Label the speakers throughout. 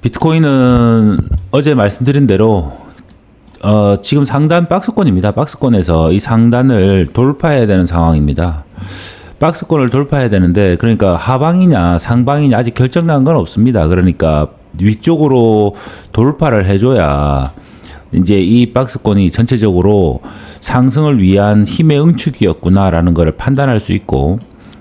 Speaker 1: 비트코인은 어제 말씀드린 대로 지금 상단 박스권입니다. 박스권에서 이 상단을 돌파해야 되는 상황입니다. 박스권을 돌파해야 되는데, 그러니까 하방이냐 상방이냐 아직 결정난 건 없습니다. 그러니까 위쪽으로 돌파를 해줘야 이제 이 박스권이 전체적으로 상승을 위한 힘의 응축이었구나라는 것을 판단할 수 있고,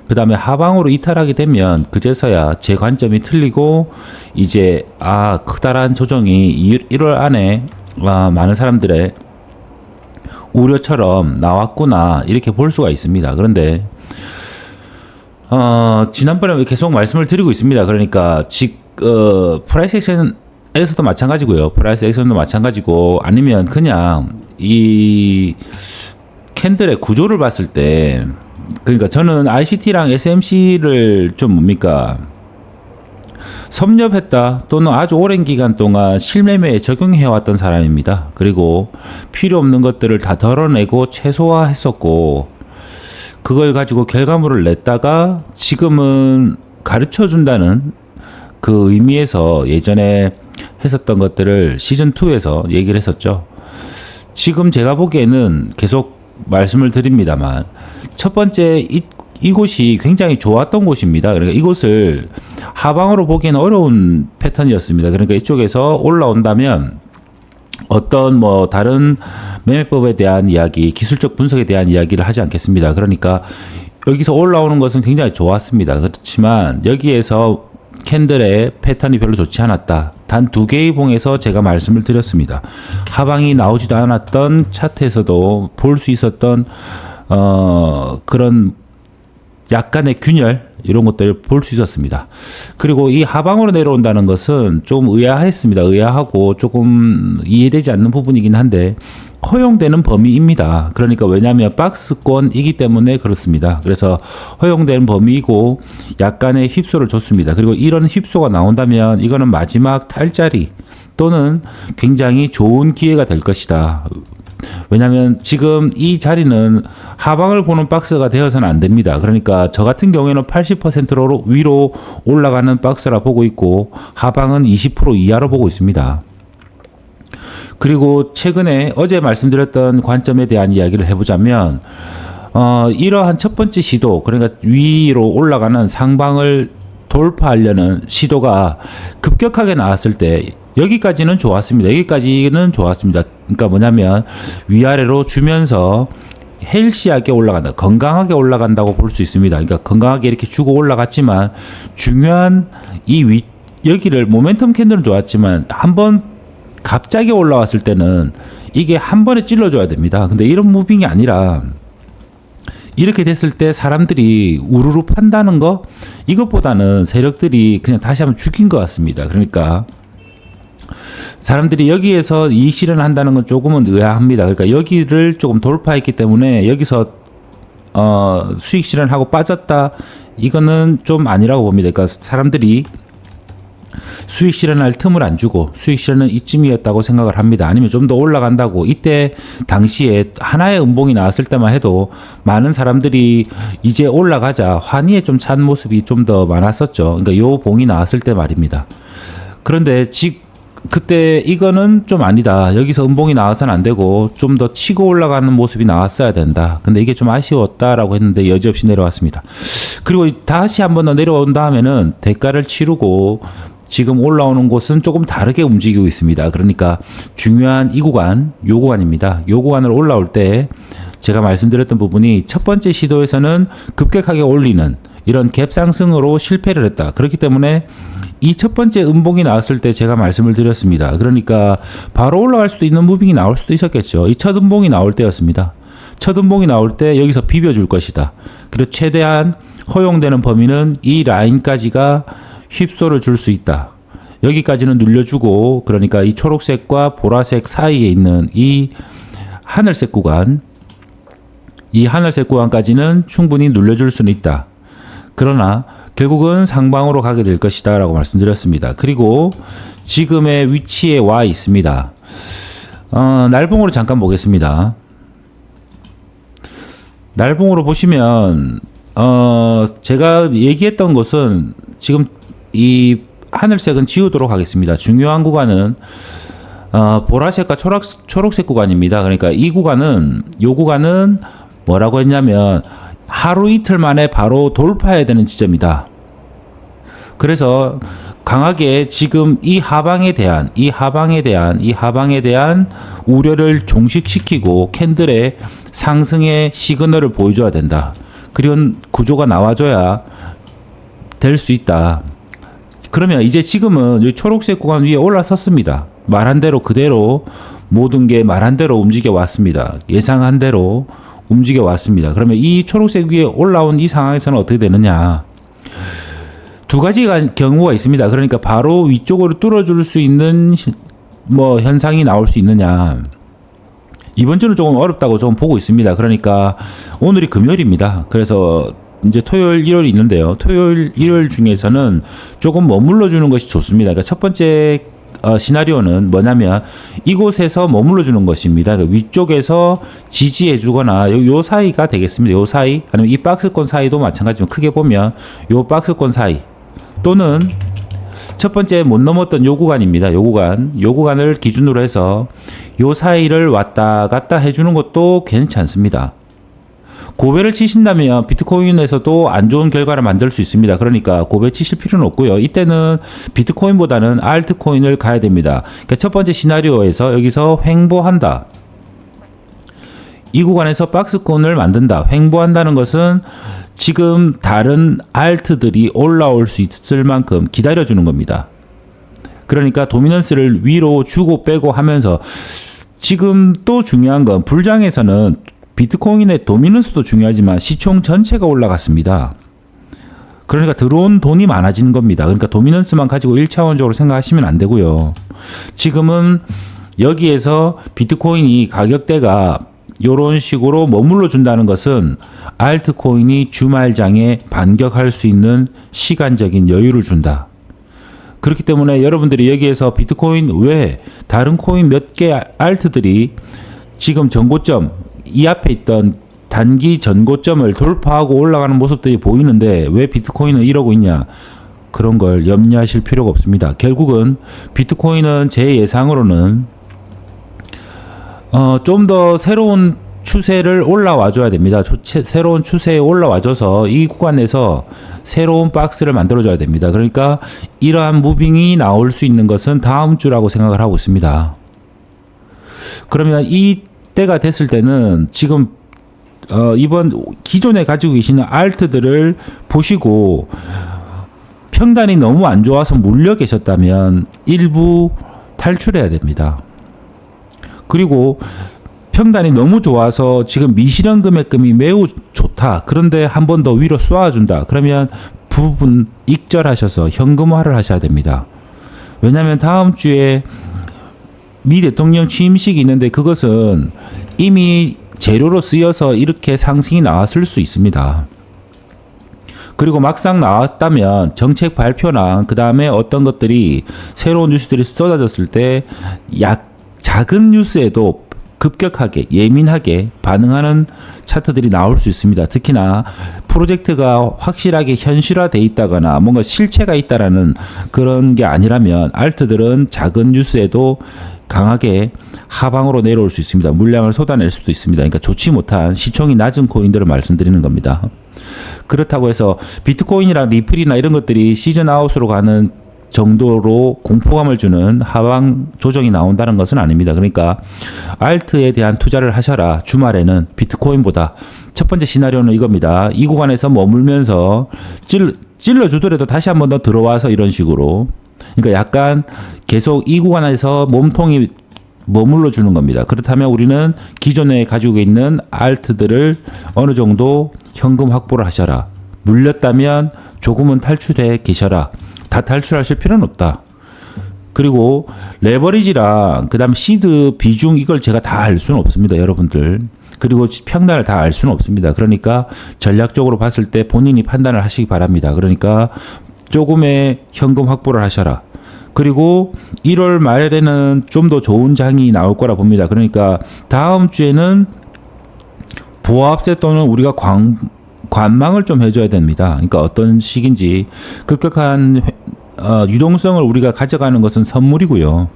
Speaker 1: 그 다음에 하방으로 이탈하게 되면 그제서야 제 관점이 틀리고 이제 커다란 조정이 1월 안에 많은 사람들의 우려처럼 나왔구나 이렇게 볼 수가 있습니다. 그런데 지난번에 계속 말씀을 드리고 있습니다. 그러니까 프라이스 액션에서도 마찬가지고요. 프라이스 액션도 마찬가지고, 아니면 그냥 이 캔들의 구조를 봤을 때, 그러니까 저는 ICT랑 SMC를 좀 섭렵했다 또는 아주 오랜 기간 동안 실매매에 적용해왔던 사람입니다. 그리고 필요 없는 것들을 다 덜어내고 최소화했었고, 그걸 가지고 결과물을 냈다가 지금은 가르쳐준다는 그 의미에서 예전에 했었던 것들을 시즌2에서 얘기를 했었죠. 지금 제가 보기에는 계속 말씀을 드립니다만, 첫 번째 이곳이 굉장히 좋았던 곳입니다. 그러니까 이곳을 하방으로 보기에는 어려운 패턴이었습니다. 그러니까 이쪽에서 올라온다면 어떤 다른 매매법에 대한 이야기, 기술적 분석에 대한 이야기를 하지 않겠습니다. 그러니까 여기서 올라오는 것은 굉장히 좋았습니다. 그렇지만 여기에서 캔들의 패턴이 별로 좋지 않았다. 단 두 개의 봉에서 제가 말씀을 드렸습니다. 하방이 나오지도 않았던 차트에서도 볼 수 있었던 그런 약간의 균열, 이런 것들을 볼 수 있었습니다. 그리고 이 하방으로 내려온다는 것은 좀 의아했습니다. 의아하고 조금 이해되지 않는 부분이긴 한데 허용되는 범위입니다. 그러니까 왜냐하면 박스권이기 때문에 그렇습니다. 그래서 허용되는 범위이고 약간의 휩소를 줬습니다. 그리고 이런 휩소가 나온다면 이거는 마지막 탈자리 또는 굉장히 좋은 기회가 될 것이다. 왜냐하면 지금 이 자리는 하방을 보는 박스가 되어서는 안 됩니다. 그러니까 저 같은 경우에는 80%로 위로 올라가는 박스라 보고 있고, 하방은 20% 이하로 보고 있습니다. 그리고 최근에 어제 말씀드렸던 관점에 대한 이야기를 해보자면, 이러한 첫 번째 시도, 그러니까 위로 올라가는 상방을 돌파하려는 시도가 급격하게 나왔을 때 여기까지는 좋았습니다. 여기까지는 좋았습니다. 그러니까 뭐냐면 위아래로 주면서 헬시하게 올라간다, 건강하게 올라간다고 볼 수 있습니다. 그러니까 건강하게 이렇게 주고 올라갔지만 중요한 여기를 모멘텀 캔들은 좋았지만 한번 갑자기 올라왔을 때는 이게 한 번에 찔러줘야 됩니다. 근데 이런 무빙이 아니라 이렇게 됐을 때 사람들이 우르르 판다는 거, 이것보다는 세력들이 그냥 다시 한번 죽인 것 같습니다. 그러니까 사람들이 여기에서 이익 실현을 한다는 건 조금은 의아합니다. 그러니까 여기를 조금 돌파했기 때문에 여기서 수익 실현하고 빠졌다, 이거는 좀 아니라고 봅니다. 그러니까 사람들이 수익 실현할 틈을 안 주고 수익 실현은 이쯤이었다고 생각을 합니다. 아니면 좀 더 올라간다고. 이때 당시에 하나의 음봉이 나왔을 때만 해도 많은 사람들이 이제 올라가자 환희에 좀 찬 모습이 좀 더 많았었죠. 그러니까 요 봉이 나왔을 때 말입니다. 그런데 그때 이거는 좀 아니다, 여기서 음봉이 나와서는 안 되고 좀 더 치고 올라가는 모습이 나왔어야 된다. 근데 이게 좀 아쉬웠다라고 했는데 여지없이 내려왔습니다. 그리고 다시 한번 더 내려온 다음에는 대가를 치르고 지금 올라오는 곳은 조금 다르게 움직이고 있습니다. 그러니까 중요한 이 구간, 요 구간입니다. 요 구간을 올라올 때 제가 말씀드렸던 부분이 첫 번째 시도에서는 급격하게 올리는 이런 갭 상승으로 실패를 했다. 그렇기 때문에 이 첫 번째 음봉이 나왔을 때 제가 말씀을 드렸습니다. 그러니까 바로 올라갈 수도 있는 무빙이 나올 수도 있었겠죠. 이 첫 음봉이 나올 때였습니다. 첫 음봉이 나올 때 여기서 비벼줄 것이다. 그리고 최대한 허용되는 범위는 이 라인까지가 휩소를 줄 수 있다. 여기까지는 눌려주고, 그러니까 이 초록색과 보라색 사이에 있는 이 하늘색 구간, 이 하늘색 구간까지는 충분히 눌려줄 수는 있다. 그러나 결국은 상방으로 가게 될 것이다 라고 말씀드렸습니다. 그리고 지금의 위치에 와 있습니다. 날봉으로 잠깐 보겠습니다. 날봉으로 보시면 제가 얘기했던 것은 지금 이 하늘색은 지우도록 하겠습니다. 중요한 구간은 보라색과 초록색 구간입니다. 그러니까 요 구간은 뭐라고 했냐면 하루 이틀 만에 바로 돌파해야 되는 지점이다. 그래서 강하게 지금 이 하방에 대한 우려를 종식시키고 캔들의 상승의 시그널을 보여줘야 된다. 그런 구조가 나와줘야 될 수 있다. 그러면 이제 지금은 이 초록색 구간 위에 올라섰습니다. 말한 대로 그대로 모든 게 말한 대로 움직여 왔습니다. 예상한 대로 움직여 왔습니다. 그러면 이 초록색 위에 올라온 이 상황에서는 어떻게 되느냐? 두 가지 경우가 있습니다. 그러니까 바로 위쪽으로 뚫어줄 수 있는 현상이 나올 수 있느냐. 이번 주는 조금 어렵다고 좀 보고 있습니다. 그러니까 오늘이 금요일입니다. 그래서 이제 토요일, 일요일이 있는데요. 토요일, 일요일 중에서는 조금 머물러 주는 것이 좋습니다. 그러니까 첫 번째 시나리오는 뭐냐면 이곳에서 머물러 주는 것입니다. 그러니까 위쪽에서 지지해 주거나 요 사이가 되겠습니다. 요 사이 아니면 이 박스권 사이도 마찬가지지만 크게 보면 요 박스권 사이 또는 첫 번째 못 넘었던 요 구간입니다. 요 구간을 기준으로 해서 요 사이를 왔다 갔다 해주는 것도 괜찮습니다. 고배를 치신다면 비트코인에서도 안 좋은 결과를 만들 수 있습니다. 그러니까 고배 치실 필요는 없고요. 이때는 비트코인보다는 알트코인을 가야 됩니다. 그러니까 첫 번째 시나리오에서 여기서 횡보한다. 이 구간에서 박스권을 만든다. 횡보한다는 것은 지금 다른 알트들이 올라올 수 있을 만큼 기다려주는 겁니다. 그러니까 도미넌스를 위로 주고 빼고 하면서 지금 또 중요한 건 불장에서는 비트코인의 도미넌스도 중요하지만 시총 전체가 올라갔습니다. 그러니까 들어온 돈이 많아지는 겁니다. 그러니까 도미넌스만 가지고 1차원적으로 생각하시면 안 되고요. 지금은 여기에서 비트코인이 가격대가 이런 식으로 머물러 준다는 것은 알트코인이 주말장에 반격할 수 있는 시간적인 여유를 준다. 그렇기 때문에 여러분들이 여기에서 비트코인 외에 다른 코인 몇 개 알트들이 지금 전고점 이 앞에 있던 단기 전고점을 돌파하고 올라가는 모습들이 보이는데 왜 비트코인은 이러고 있냐? 그런 걸 염려하실 필요가 없습니다. 결국은 비트코인은 제 예상으로는 좀 더 새로운 추세를 올라와줘야 됩니다. 새로운 추세에 올라와줘서 이 구간에서 새로운 박스를 만들어줘야 됩니다. 그러니까 이러한 무빙이 나올 수 있는 것은 다음 주라고 생각을 하고 있습니다. 그러면 이 때가 됐을 때는 지금 이번 기존에 가지고 계시는 알트들을 보시고 평단이 너무 안 좋아서 물려 계셨다면 일부 탈출해야 됩니다. 그리고 평단이 너무 좋아서 지금 미실현 금액금이 매우 좋다. 그런데 한 번 더 위로 쏘아준다. 그러면 부분 익절하셔서 현금화를 하셔야 됩니다. 왜냐하면 다음 주에 미 대통령 취임식이 있는데 그것은 이미 재료로 쓰여서 이렇게 상승이 나왔을 수 있습니다. 그리고 막상 나왔다면 정책 발표나 그 다음에 어떤 것들이 새로운 뉴스들이 쏟아졌을 때 작은 뉴스에도 급격하게 예민하게 반응하는 차트들이 나올 수 있습니다. 특히나 프로젝트가 확실하게 현실화돼 있다거나 뭔가 실체가 있다라는 그런 게 아니라면 알트들은 작은 뉴스에도 강하게 하방으로 내려올 수 있습니다. 물량을 쏟아낼 수도 있습니다. 그러니까 좋지 못한 시총이 낮은 코인들을 말씀드리는 겁니다. 그렇다고 해서 비트코인이나 리플이나 이런 것들이 시즌 아웃으로 가는 정도로 공포감을 주는 하방 조정이 나온다는 것은 아닙니다. 그러니까 알트에 대한 투자를 하셔라. 주말에는 비트코인보다 첫 번째 시나리오는 이겁니다. 이 구간에서 머물면서 찔러주더라도 다시 한 번 더 들어와서 이런 식으로 그러니까 약간 계속 이 구간에서 몸통이 머물러 주는 겁니다. 그렇다면 우리는 기존에 가지고 있는 알트들을 어느 정도 현금 확보를 하셔라. 물렸다면 조금은 탈출해 계셔라. 다 탈출하실 필요는 없다. 그리고 레버리지랑 그다음 시드 비중 이걸 제가 다 알 수는 없습니다, 여러분들. 그리고 평단을 다 알 수는 없습니다. 그러니까 전략적으로 봤을 때 본인이 판단을 하시기 바랍니다. 그러니까 조금의 현금 확보를 하셔라. 그리고 1월 말에는 좀 더 좋은 장이 나올 거라 봅니다. 그러니까 다음 주에는 보합세 또는 우리가 관망을 좀 해줘야 됩니다. 그러니까 어떤 식인지 급격한 유동성을 우리가 가져가는 것은 선물이고요.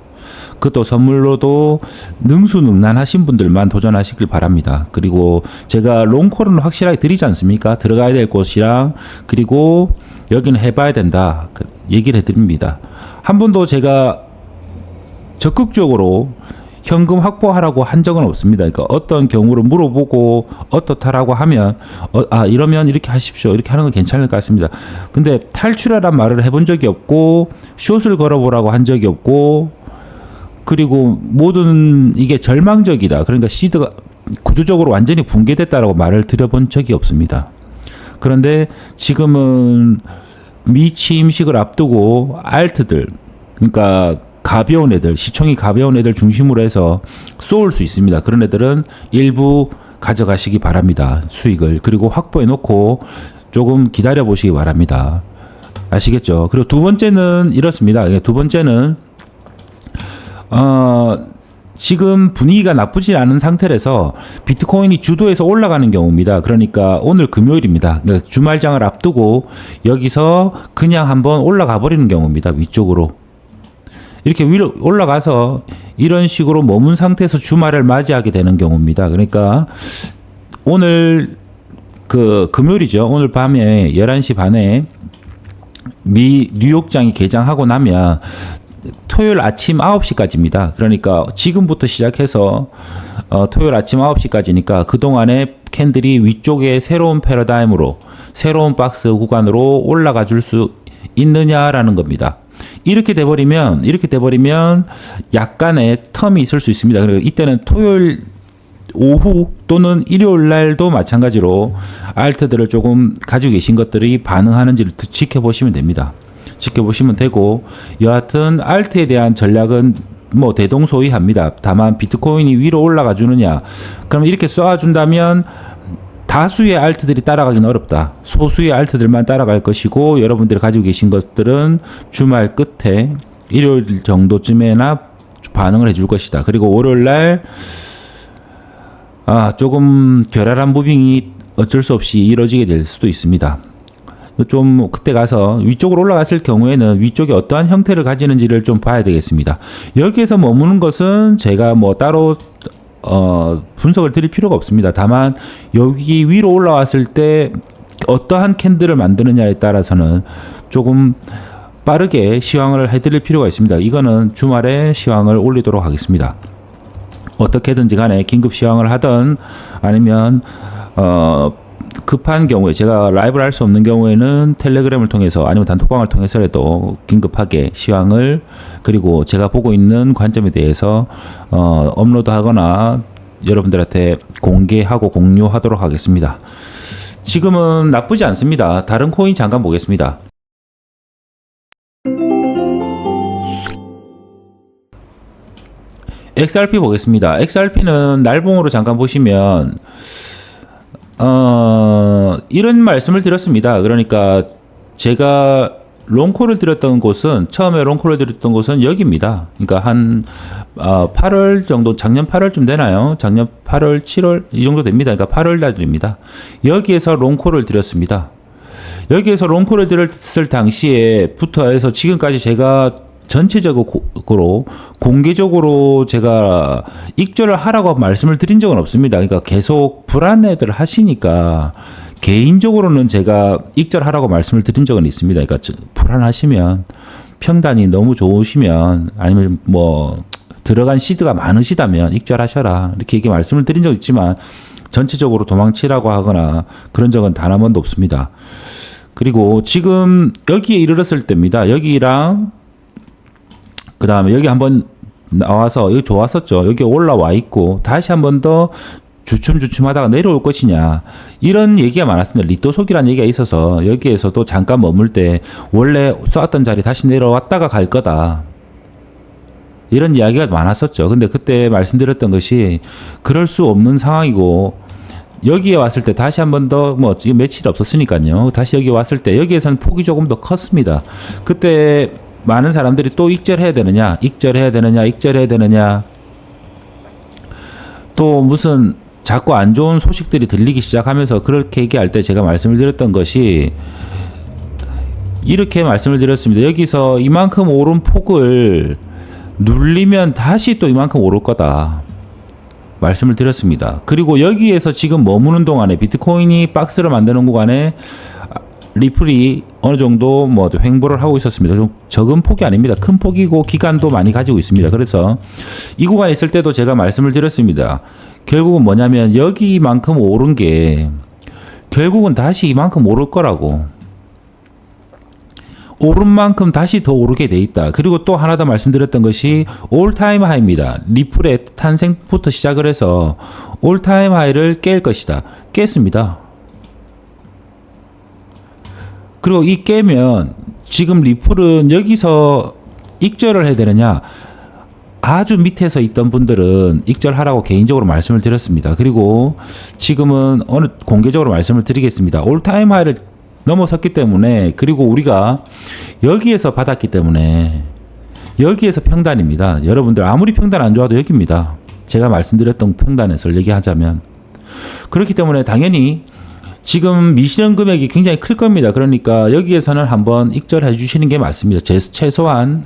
Speaker 1: 그것도 선물로도 능수능란하신 분들만 도전하시길 바랍니다. 그리고 제가 롱콜은 확실하게 드리지 않습니까? 들어가야 될 곳이랑 그리고 여기는 해봐야 된다 얘기를 해드립니다. 한 번도 제가 적극적으로 현금 확보하라고 한 적은 없습니다. 그러니까 어떤 경우를 물어보고 어떻다라고 하면 이러면 이렇게 하십시오. 이렇게 하는 건 괜찮을 것 같습니다. 근데 탈출하란 말을 해본 적이 없고 숏을 걸어보라고 한 적이 없고 그리고 모든 이게 절망적이다. 그러니까 시드가 구조적으로 완전히 붕괴됐다라고 말을 드려본 적이 없습니다. 그런데 지금은 미취임식을 앞두고 알트들 그러니까 가벼운 애들, 시총이 가벼운 애들 중심으로 해서 쏠 수 있습니다. 그런 애들은 일부 가져가시기 바랍니다. 수익을. 그리고 확보해 놓고 조금 기다려 보시기 바랍니다. 아시겠죠? 그리고 두 번째는 이렇습니다. 두 번째는 지금 분위기가 나쁘지 않은 상태라서 비트코인이 주도해서 올라가는 경우입니다. 그러니까 오늘 금요일입니다. 그러니까 주말장을 앞두고 여기서 그냥 한번 올라가 버리는 경우입니다. 위쪽으로. 이렇게 위로 올라가서 이런 식으로 머문 상태에서 주말을 맞이하게 되는 경우입니다. 그러니까 오늘 금요일이죠. 오늘 밤에 11시 반에 뉴욕장이 개장하고 나면 토요일 아침 9시까지입니다. 그러니까 지금부터 시작해서 토요일 아침 9시까지니까 그동안에 캔들이 위쪽에 새로운 패러다임으로 새로운 박스 구간으로 올라가 줄 수 있느냐라는 겁니다. 이렇게 돼버리면 약간의 텀이 있을 수 있습니다. 그리고 이때는 토요일 오후 또는 일요일 날도 마찬가지로 알트들을 조금 가지고 계신 것들이 반응하는지를 지켜보시면 됩니다. 지켜보시면 되고 여하튼 알트에 대한 전략은 뭐 대동소이합니다. 다만 비트코인이 위로 올라가 주느냐 그럼 이렇게 쏘아준다면 다수의 알트들이 따라가기는 어렵다. 소수의 알트들만 따라갈 것이고 여러분들이 가지고 계신 것들은 주말 끝에 일요일 정도쯤에나 반응을 해줄 것이다. 그리고 월요일날 조금 결활한 무빙이 어쩔 수 없이 이루어지게 될 수도 있습니다. 좀 그때 가서 위쪽으로 올라갔을 경우에는 위쪽에 어떠한 형태를 가지는지를 좀 봐야 되겠습니다. 여기에서 머무는 것은 제가 뭐 따로 분석을 드릴 필요가 없습니다. 다만 여기 위로 올라왔을 때 어떠한 캔들을 만드느냐에 따라서는 조금 빠르게 시황을 해드릴 필요가 있습니다. 이거는 주말에 시황을 올리도록 하겠습니다. 어떻게든지 간에 긴급 시황을 하든 아니면 급한 경우에 제가 라이브를 할 수 없는 경우에는 텔레그램을 통해서 아니면 단톡방을 통해서라도 긴급하게 시황을 그리고 제가 보고 있는 관점에 대해서 업로드하거나 여러분들한테 공개하고 공유하도록 하겠습니다. 지금은 나쁘지 않습니다. 다른 코인 잠깐 보겠습니다. XRP 보겠습니다. XRP는 날봉으로 잠깐 보시면 이런 말씀을 드렸습니다. 그러니까 제가 롱콜을 드렸던 곳은 처음에 롱콜을 드렸던 곳은 여기입니다. 그러니까 한 8월 정도 작년 8월쯤 되나요? 작년 8월 7월 이 정도 됩니다. 그러니까 8월 달입니다. 여기에서 롱콜을 드렸습니다. 여기에서 롱콜을 드렸을 당시에부터 해서 지금까지 제가 전체적으로 공개적으로 제가 익절을 하라고 말씀을 드린 적은 없습니다. 그러니까 계속 불안해들 하시니까 개인적으로는 제가 익절하라고 말씀을 드린 적은 있습니다. 그러니까 불안하시면 평단이 너무 좋으시면 아니면 뭐 들어간 시드가 많으시다면 익절하셔라 이렇게 얘기 말씀을 드린 적 있지만 전체적으로 도망치라고 하거나 그런 적은 단 한 번도 없습니다. 그리고 지금 여기에 이르렀을 때입니다. 여기랑 그 다음에 여기 한번 나와서 여기 좋았었죠. 여기 올라와 있고 다시 한번 더 주춤주춤하다가 내려올 것이냐 이런 얘기가 많았습니다. 리또속이라는 얘기가 있어서 여기에서도 잠깐 머물 때 원래 쏘았던 자리 다시 내려왔다가 갈 거다 이런 이야기가 많았었죠. 근데 그때 말씀드렸던 것이 그럴 수 없는 상황이고 여기에 왔을 때 다시 한번 더 뭐 지금 며칠 없었으니까요. 다시 여기 왔을 때 여기에서는 폭이 조금 더 컸습니다. 그때 많은 사람들이 또 익절해야 되느냐 또 무슨 자꾸 안 좋은 소식들이 들리기 시작하면서 그렇게 얘기할 때 제가 말씀을 드렸던 것이 이렇게 말씀을 드렸습니다. 여기서 이만큼 오른 폭을 눌리면 다시 또 이만큼 오를 거다 말씀을 드렸습니다. 그리고 여기에서 지금 머무는 동안에 비트코인이 박스를 만드는 구간에 리플이 어느 정도 뭐 횡보를 하고 있었습니다. 좀 적은 폭이 아닙니다. 큰 폭이고 기간도 많이 가지고 있습니다. 그래서 이 구간에 있을 때도 제가 말씀을 드렸습니다. 결국은 뭐냐면 여기만큼 오른 게 결국은 다시 이만큼 오를 거라고. 오른 만큼 다시 더 오르게 돼 있다. 그리고 또 하나 더 말씀드렸던 것이 올타임 하이입니다. 리플의 탄생부터 시작을 해서 올타임 하이를 깰 것이다. 깼습니다. 그리고 이 깨면 지금 리플은 여기서 익절을 해야 되느냐? 아주 밑에서 있던 분들은 익절하라고 개인적으로 말씀을 드렸습니다. 그리고 지금은 어느 공개적으로 말씀을 드리겠습니다. 올타임 하이를 넘어섰기 때문에, 그리고 우리가 여기에서 받았기 때문에 여기에서 평단입니다. 여러분들 아무리 평단 안 좋아도 여기입니다. 제가 말씀드렸던 평단에서 얘기하자면. 그렇기 때문에 당연히 지금 미실현 금액이 굉장히 클 겁니다. 그러니까 여기에서는 한번 익절해 주시는 게 맞습니다. 최소한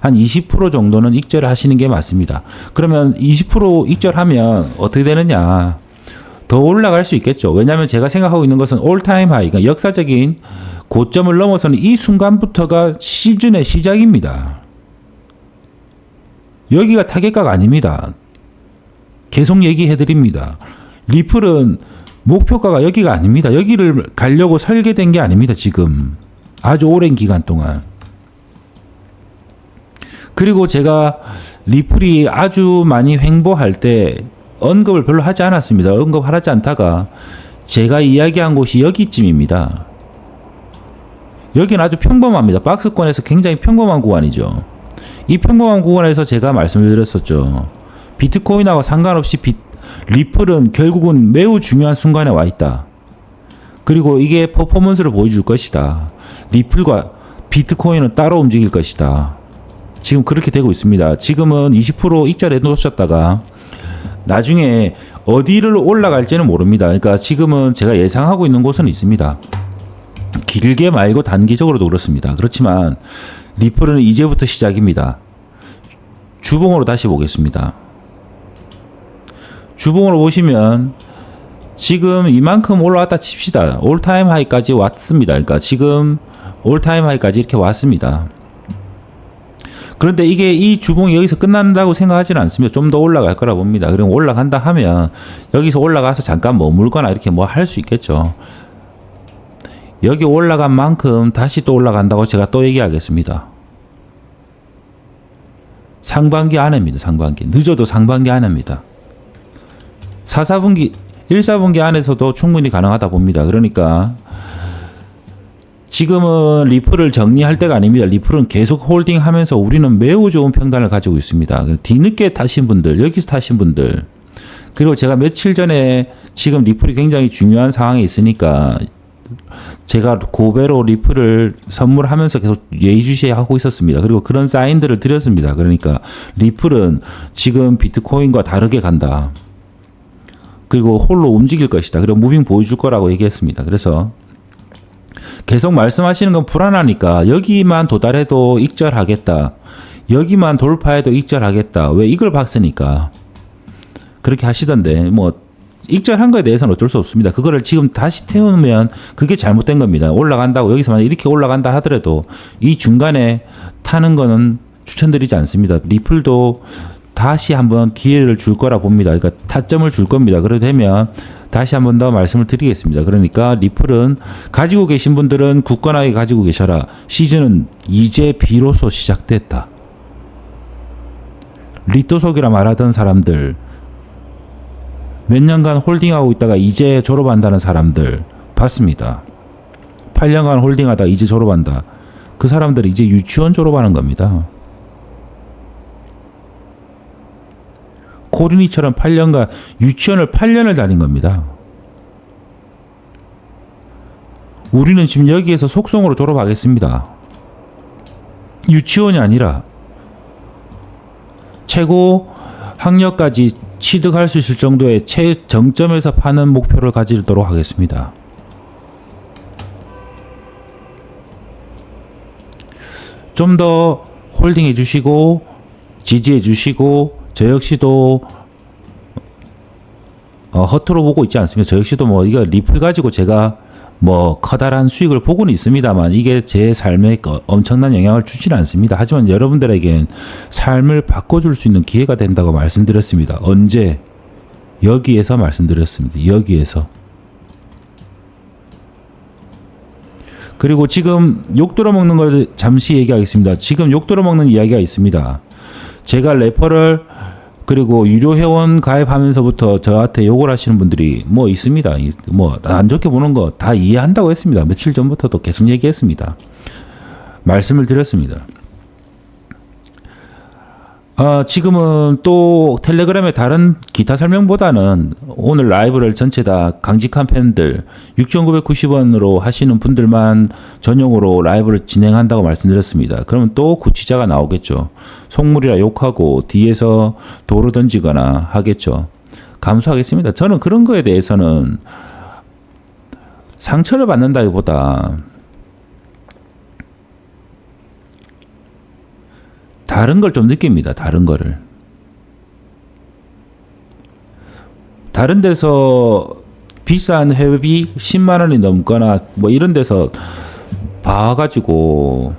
Speaker 1: 한 20% 정도는 익절을 하시는 게 맞습니다. 그러면 20% 익절하면 어떻게 되느냐? 더 올라갈 수 있겠죠. 왜냐하면 제가 생각하고 있는 것은 올타임 하이, 그러니까 역사적인 고점을 넘어서는 이 순간부터가 시즌의 시작입니다. 여기가 타겟가가 아닙니다. 계속 얘기해 드립니다. 리플은 목표가가 여기가 아닙니다. 여기를 가려고 설계된 게 아닙니다. 지금 아주 오랜 기간 동안. 그리고 제가 리플이 아주 많이 횡보할 때 언급을 별로 하지 않았습니다. 언급하지 않다가 제가 이야기한 곳이 여기쯤입니다. 여기는 아주 평범합니다. 박스권에서 굉장히 평범한 구간이죠. 이 평범한 구간에서 제가 말씀을 드렸었죠. 비트코인하고 상관없이 리플은 결국은 매우 중요한 순간에 와 있다. 그리고 이게 퍼포먼스를 보여줄 것이다. 리플과 비트코인은 따로 움직일 것이다. 지금 그렇게 되고 있습니다. 지금은 20% 익절해 놓으셨다가 나중에 어디를 올라갈지는 모릅니다. 그러니까 지금은 제가 예상하고 있는 곳은 있습니다. 길게 말고 단기적으로도 그렇습니다. 그렇지만 리플은 이제부터 시작입니다. 주봉으로 다시 보겠습니다. 주봉으로 보시면 지금 이만큼 올라왔다 칩시다. 올타임 하이까지 왔습니다. 그러니까 지금 올타임 하이까지 이렇게 왔습니다. 그런데 이게 이 주봉이 여기서 끝난다고 생각하지는 않습니다. 좀 더 올라갈 거라 봅니다. 그럼 올라간다 하면 여기서 올라가서 잠깐 머물거나 이렇게 뭐 할 수 있겠죠. 여기 올라간 만큼 다시 또 올라간다고 제가 또 얘기하겠습니다. 상반기 안에입니다. 상반기. 늦어도 상반기 안에입니다. 1, 4분기 안에서도 충분히 가능하다 봅니다. 그러니까 지금은 리플을 정리할 때가 아닙니다. 리플은 계속 홀딩하면서 우리는 매우 좋은 평단을 가지고 있습니다. 뒤늦게 타신 분들, 여기서 타신 분들, 그리고 제가 며칠 전에 지금 리플이 굉장히 중요한 상황에 있으니까 제가 고배로 리플을 선물하면서 계속 예의주시하고 있었습니다. 그리고 그런 사인들을 드렸습니다. 그러니까 리플은 지금 비트코인과 다르게 간다. 그리고 홀로 움직일 것이다. 그리고 무빙 보여줄 거라고 얘기했습니다. 그래서 계속 말씀하시는 건 불안하니까 여기만 도달해도 익절하겠다. 여기만 돌파해도 익절하겠다. 왜 이걸 박스니까. 그렇게 하시던데 뭐 익절한 거에 대해서는 어쩔 수 없습니다. 그거를 지금 다시 태우면 그게 잘못된 겁니다. 올라간다고 여기서만 이렇게 올라간다 하더라도 이 중간에 타는 거는 추천드리지 않습니다. 리플도 다시 한번 기회를 줄 거라 봅니다. 그러니까 타점을 줄 겁니다. 그렇게 되면 다시 한 번 더 말씀을 드리겠습니다. 그러니까 리플은 가지고 계신 분들은 굳건하게 가지고 계셔라. 시즌은 이제 비로소 시작됐다. 리토속이라 말하던 사람들, 몇 년간 홀딩하고 있다가 이제 졸업한다는 사람들 봤습니다. 8년간 홀딩하다 이제 졸업한다. 그 사람들이 이제 유치원 졸업하는 겁니다. 코린이처럼 8년간 유치원을 8년을 다닌 겁니다. 우리는 지금 여기에서 속성으로 졸업하겠습니다. 유치원이 아니라 최고 학력까지 취득할 수 있을 정도의 최정점에서 파는 목표를 가지도록 하겠습니다. 좀 더 홀딩해 주시고 지지해 주시고 저 역시도 허투루 보고 있지 않습니다. 저 역시도 뭐 이거 리플 가지고 제가 뭐 커다란 수익을 보고는 있습니다만 이게 제 삶에 엄청난 영향을 주지는 않습니다. 하지만 여러분들에겐 삶을 바꿔줄 수 있는 기회가 된다고 말씀드렸습니다. 언제? 여기에서 말씀드렸습니다. 여기에서. 그리고 지금 욕 들어먹는 걸 잠시 얘기하겠습니다. 지금 욕 들어먹는 이야기가 있습니다. 제가 레퍼럴 그리고 유료 회원 가입하면서부터 저한테 욕을 하시는 분들이 뭐 있습니다. 뭐 안 좋게 보는 거 다 이해한다고 했습니다. 며칠 전부터도 계속 얘기했습니다. 말씀을 드렸습니다. 지금은 또 텔레그램의 다른 기타 설명보다는 오늘 라이브를 전체 다 강직한 팬들 6,990원으로 하시는 분들만 전용으로 라이브를 진행한다고 말씀드렸습니다. 그러면 또 구치자가 나오겠죠. 속물이라 욕하고 뒤에서 도로 던지거나 하겠죠. 감수하겠습니다. 저는 그런 거에 대해서는 상처를 받는다기보다 다른 걸 좀 느낍니다. 다른 거를. 다른 데서 비싼 회비 10만 원이 넘거나 뭐 이런 데서 봐가지고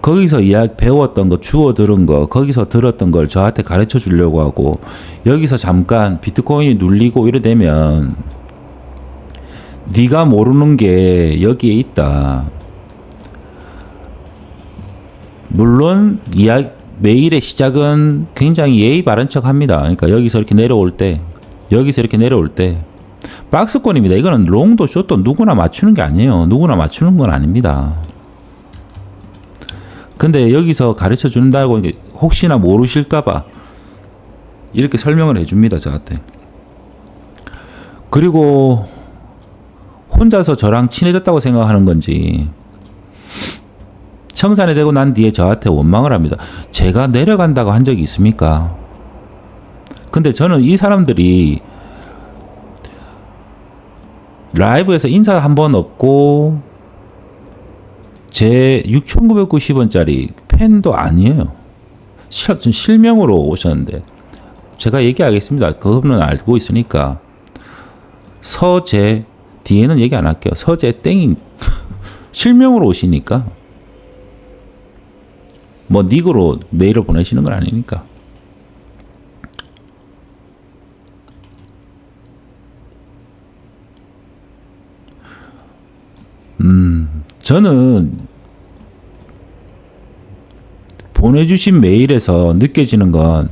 Speaker 1: 거기서 배웠던 거, 주워 들은 거, 거기서 들었던 걸 저한테 가르쳐 주려고 하고 여기서 잠깐 비트코인이 눌리고 이래 되면 네가 모르는 게 여기에 있다. 물론 매일의 시작은 굉장히 예의 바른 척 합니다. 그러니까 여기서 이렇게 내려올 때 박스권입니다. 이거는 롱도 숏도 누구나 맞추는 게 아니에요. 누구나 맞추는 건 아닙니다. 근데 여기서 가르쳐 준다고 혹시나 모르실까봐 이렇게 설명을 해줍니다. 저한테. 그리고 혼자서 저랑 친해졌다고 생각하는 건지 청산이 되고 난 뒤에 저한테 원망을 합니다. 제가 내려간다고 한 적이 있습니까? 근데 저는 이 사람들이 라이브에서 인사 한 번 없고 제 6,990원짜리 팬도 아니에요. 실명으로 오셨는데 제가 얘기하겠습니다. 그거는 알고 있으니까. 서재 뒤에는 얘기 안 할게요. 서재 땡이 실명으로 오시니까 뭐 닉으로 메일을 보내시는 건 아니니까. 저는 보내주신 메일에서 느껴지는 건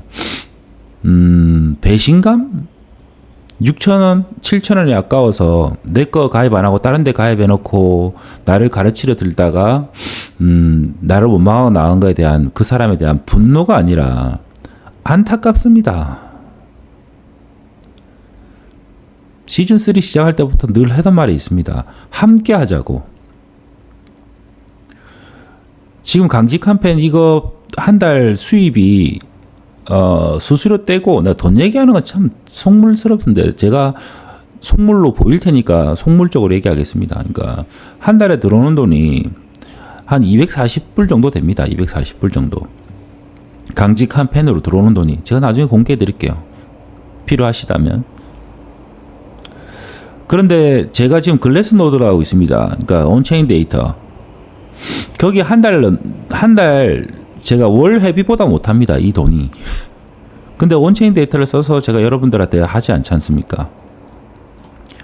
Speaker 1: 배신감? 6,000원, 7,000원이 아까워서 내 거 가입 안 하고 다른 데 가입해놓고 나를 가르치려 들다가 나를 원망하고 나온 거에 대한 그 사람에 대한 분노가 아니라 안타깝습니다. 시즌3 시작할 때부터 늘 하던 말이 있습니다. 함께 하자고. 지금 강직한 팬 이거 한 달 수입이 수수료 떼고 내가 돈 얘기하는 건 참 속물스럽던데 제가 속물로 보일 테니까 속물적으로 얘기하겠습니다. 그러니까 한 달에 들어오는 돈이 한 240불 정도 됩니다. 240불 정도. 강직한 팬으로 들어오는 돈이. 제가 나중에 공개해 드릴게요. 필요하시다면. 그런데 제가 지금 글래스노드를 하고 있습니다. 그러니까 온체인 데이터. 거기 한 달 제가 월 회비보다 못합니다. 이 돈이. 근데 온체인 데이터를 써서 제가 여러분들한테 하지 않지 않습니까?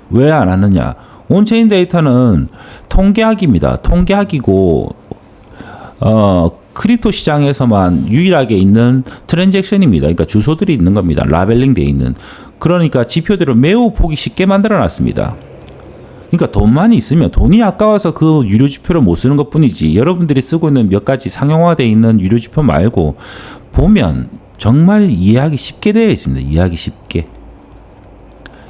Speaker 1: 왜 안 하느냐? 온체인 데이터는 통계학입니다. 통계학이고 크립토 시장에서만 유일하게 있는 트랜잭션입니다. 그러니까 주소들이 있는 겁니다. 라벨링 되어 있는. 그러니까 지표들을 매우 보기 쉽게 만들어 놨습니다. 그러니까 돈만 있으면 돈이 아까워서 그 유료 지표를 못 쓰는 것 뿐이지 여러분들이 쓰고 있는 몇 가지 상용화되어 있는 유료 지표 말고 보면 정말 이해하기 쉽게 되어 있습니다. 이해하기 쉽게.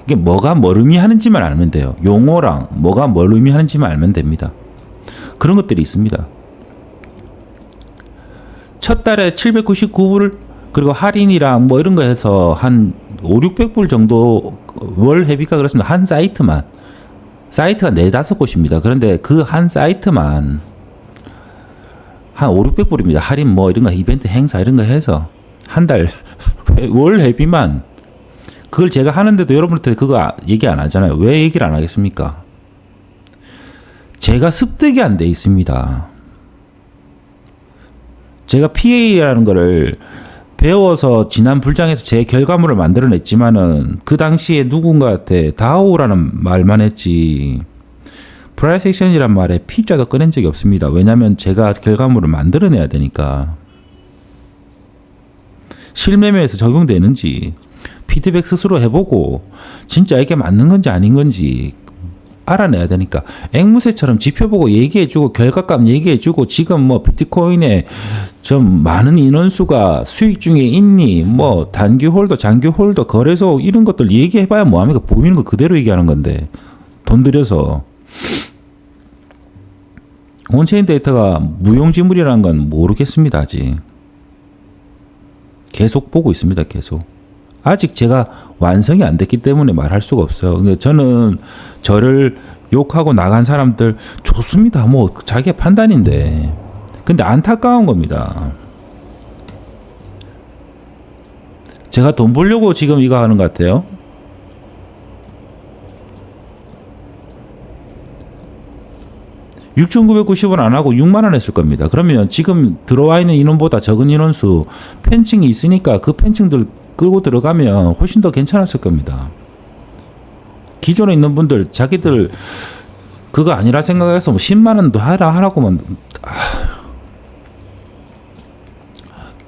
Speaker 1: 이게 뭐가 뭘 의미하는지만 알면 돼요. 용어랑 뭐가 뭘 의미하는지만 알면 됩니다. 그런 것들이 있습니다. 첫 달에 799불 그리고 할인이랑 뭐 이런 거 해서 한 5, 600불 정도 월 회비가 그렇습니다. 한 사이트만. 사이트가 4-5곳입니다. 그런데 그 한 사이트만 한 5, 600불입니다. 할인 뭐 이런 거 이벤트 행사 이런 거 해서 한 달 월 회비만 그걸 제가 하는데도 여러분한테 그거 얘기 안 하잖아요. 왜 얘기를 안 하겠습니까? 제가 습득이 안 돼 있습니다. 제가 PA라는 거를 배워서 지난 불장에서 제 결과물을 만들어냈지만은 그 당시에 누군가한테 다오라는 말만 했지 프라이스 액션이란 말에 P자도 꺼낸 적이 없습니다. 왜냐하면 제가 결과물을 만들어내야 되니까. 실매매에서 적용되는지 피드백 스스로 해보고 진짜 이게 맞는 건지 아닌 건지 알아내야 되니까. 앵무새처럼 지표 보고 얘기해주고 결과값 얘기해주고 지금 뭐 비트코인에 좀 많은 인원수가 수익 중에 있니 뭐 단기 홀더 장기 홀더 거래소 이런 것들 얘기해봐야 뭐합니까? 보이는 거 그대로 얘기하는 건데 돈 들여서. 온체인 데이터가 무용지물이라는 건 모르겠습니다. 아직 계속 보고 있습니다. 계속. 아직 제가 완성이 안 됐기 때문에 말할 수가 없어요. 그러니까 저는 저를 욕하고 나간 사람들 좋습니다. 뭐 자기의 판단인데. 근데 안타까운 겁니다. 제가 돈 벌려고 지금 이거 하는 것 같아요. $6,990원 안 하고 6만 원 했을 겁니다. 그러면 지금 들어와 있는 인원보다 적은 인원수 팬층이 있으니까 그 팬층들 끌고 들어가면 훨씬 더 괜찮았을 겁니다. 기존에 있는 분들 자기들 그거 아니라 생각해서 뭐 10만 원도 하라고만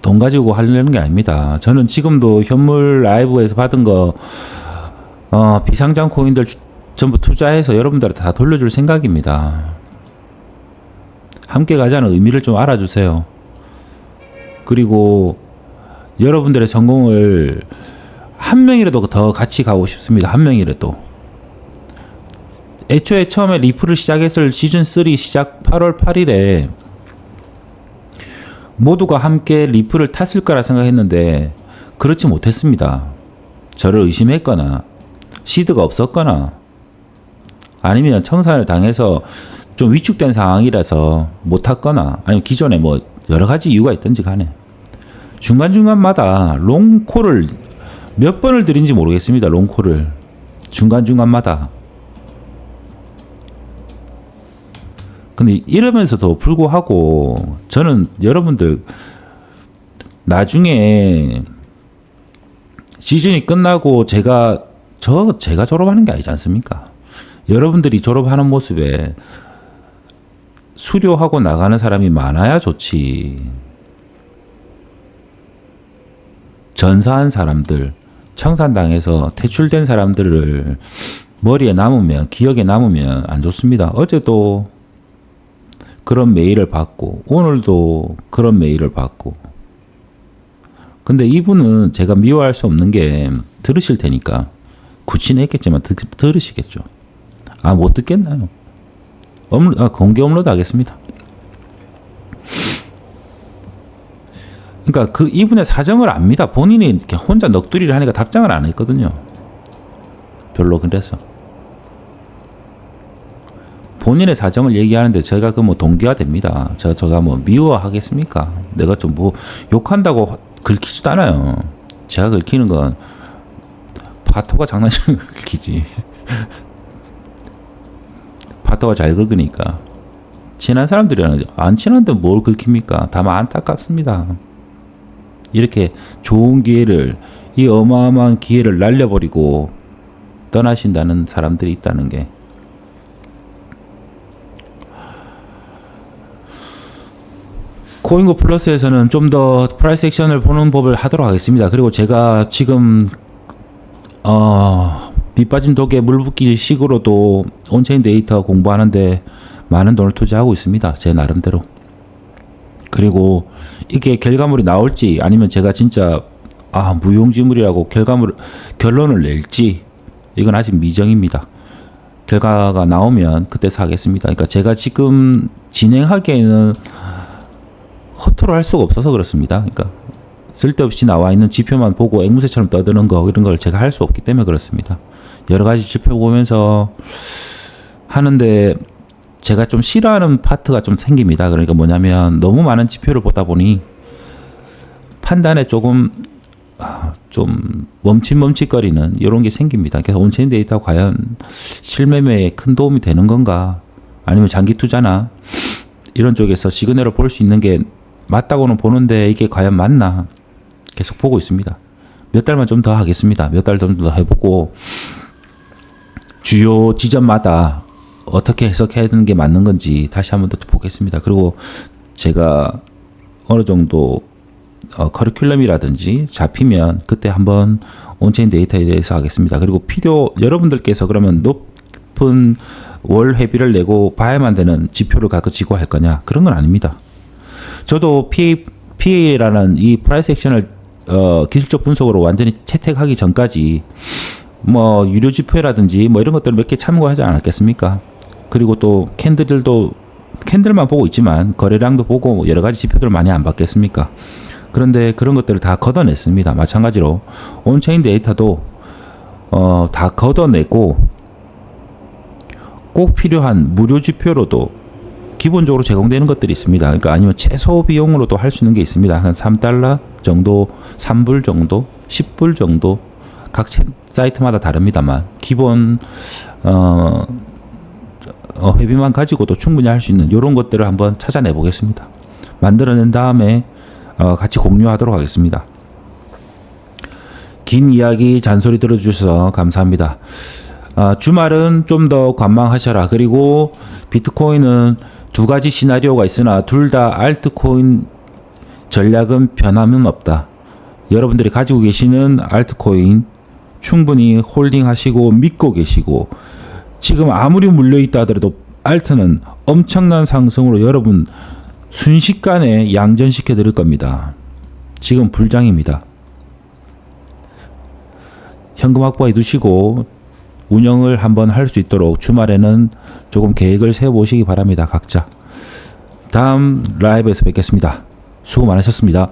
Speaker 1: 돈 가지고 하려는 게 아닙니다. 저는 지금도 현물 라이브에서 받은 거 비상장 코인들 전부 투자해서 여러분들한테 다 돌려줄 생각입니다. 함께 가자는 의미를 좀 알아주세요. 그리고 여러분들의 성공을 한 명이라도 더 같이 가고 싶습니다. 한 명이라도. 애초에 처음에 리플을 시작했을 시즌3 시작 8월 8일에 모두가 함께 리플을 탔을 거라 생각했는데 그렇지 못했습니다. 저를 의심했거나 시드가 없었거나 아니면 청산을 당해서 좀 위축된 상황이라서 못 탔거나 아니면 기존에 뭐 여러 가지 이유가 있든지 간에 중간중간마다 롱콜을 몇 번을 드린지 모르겠습니다. 롱콜을 중간중간마다. 근데 이러면서도 불구하고 저는 여러분들 나중에 시즌이 끝나고 제가 졸업하는 게 아니지 않습니까? 여러분들이 졸업하는 모습에 수료하고 나가는 사람이 많아야 좋지. 전사한 사람들, 청산당해서 퇴출된 사람들을 머리에 남으면, 기억에 남으면 안 좋습니다. 어제도 그런 메일을 받고, 오늘도 그런 메일을 받고. 근데 이분은 제가 미워할 수 없는 게 들으실 테니까. 구치는 했겠지만 들으시겠죠. 못 듣겠나요? 공개 업로드 하겠습니다. 그러니까 그 이분의 사정을 압니다. 본인이 이렇게 혼자 넋두리를 하니까 답장을 안 했거든요. 별로 그래서. 본인의 사정을 얘기하는데 제가 그 뭐 동기화 됩니다. 제가 뭐 미워하겠습니까? 내가 좀 뭐 욕한다고 긁히지도 않아요. 제가 긁히는 건 파토가 장난치는 걸 긁히지. 파토가 잘 긁으니까. 친한 사람들이랑 안 친한데 뭘 긁힙니까? 다만 안타깝습니다. 이렇게 좋은 기회를, 이 어마어마한 기회를 날려버리고 떠나신다는 사람들이 있다는 게. 코인고 플러스에서는 좀 더 프라이스 액션을 보는 법을 하도록 하겠습니다. 그리고 제가 지금 빗 빠진 독에 물 붓기 식으로도 온체인 데이터 공부하는데 많은 돈을 투자하고 있습니다. 제 나름대로. 그리고 이게 결과물이 나올지 아니면 제가 진짜 무용지물이라고 결론을 낼지 이건 아직 미정입니다. 결과가 나오면 그때 사겠습니다. 그러니까 제가 지금 진행하기에는 허투루 할 수가 없어서 그렇습니다. 그러니까 쓸데없이 나와 있는 지표만 보고 앵무새처럼 떠드는 거 이런 걸 제가 할 수 없기 때문에 그렇습니다. 여러 가지 지표 보면서 하는데 제가 좀 싫어하는 파트가 좀 생깁니다. 그러니까 뭐냐면 너무 많은 지표를 보다 보니 판단에 조금 좀 멈칫멈칫거리는 이런 게 생깁니다. 그래서 온체인 데이터가 과연 실매매에 큰 도움이 되는 건가, 아니면 장기 투자나 이런 쪽에서 시그널을 볼 수 있는 게 맞다고는 보는데 이게 과연 맞나 계속 보고 있습니다. 몇 달만 좀 더 하겠습니다. 몇 달 좀 더 해보고 주요 지점마다 어떻게 해석해야 되는 게 맞는 건지 다시 한번 더 보겠습니다. 그리고 제가 어느 정도 커리큘럼이라든지 잡히면 그때 한번 온체인 데이터에 대해서 하겠습니다. 그리고 여러분들께서 그러면 높은 월 회비를 내고 봐야만 되는 지표를 가지고 할 거냐? 그런 건 아닙니다. 저도 PA라는 이 프라이스 액션을 기술적 분석으로 완전히 채택하기 전까지 뭐 유료 지표라든지 뭐 이런 것들을 몇 개 참고하지 않았겠습니까? 그리고 또 캔들만 보고 있지만 거래량도 보고 여러 가지 지표들을 많이 안 봤겠습니까? 그런데 그런 것들을 다 걷어냈습니다. 마찬가지로 온체인 데이터도 다 걷어내고 꼭 필요한 무료 지표로도 기본적으로 제공되는 것들이 있습니다. 그러니까 아니면 최소 비용으로도 할 수 있는 게 있습니다. 한 3달러 정도, 3불 정도, 10불 정도, 각 사이트마다 다릅니다만 기본 회비만 가지고도 충분히 할 수 있는 이런 것들을 한번 찾아내 보겠습니다. 만들어낸 다음에 같이 공유하도록 하겠습니다. 긴 이야기 잔소리 들어주셔서 감사합니다. 주말은 좀 더 관망하셔라. 그리고 비트코인은 두 가지 시나리오가 있으나 둘 다 알트코인 전략은 변함은 없다. 여러분들이 가지고 계시는 알트코인 충분히 홀딩하시고 믿고 계시고, 지금 아무리 물려있다 하더라도 알트는 엄청난 상승으로 여러분 순식간에 양전시켜 드릴 겁니다. 지금 불장입니다. 현금 확보해 두시고 운영을 한번 할 수 있도록 주말에는 조금 계획을 세워보시기 바랍니다. 각자. 다음 라이브에서 뵙겠습니다. 수고 많으셨습니다.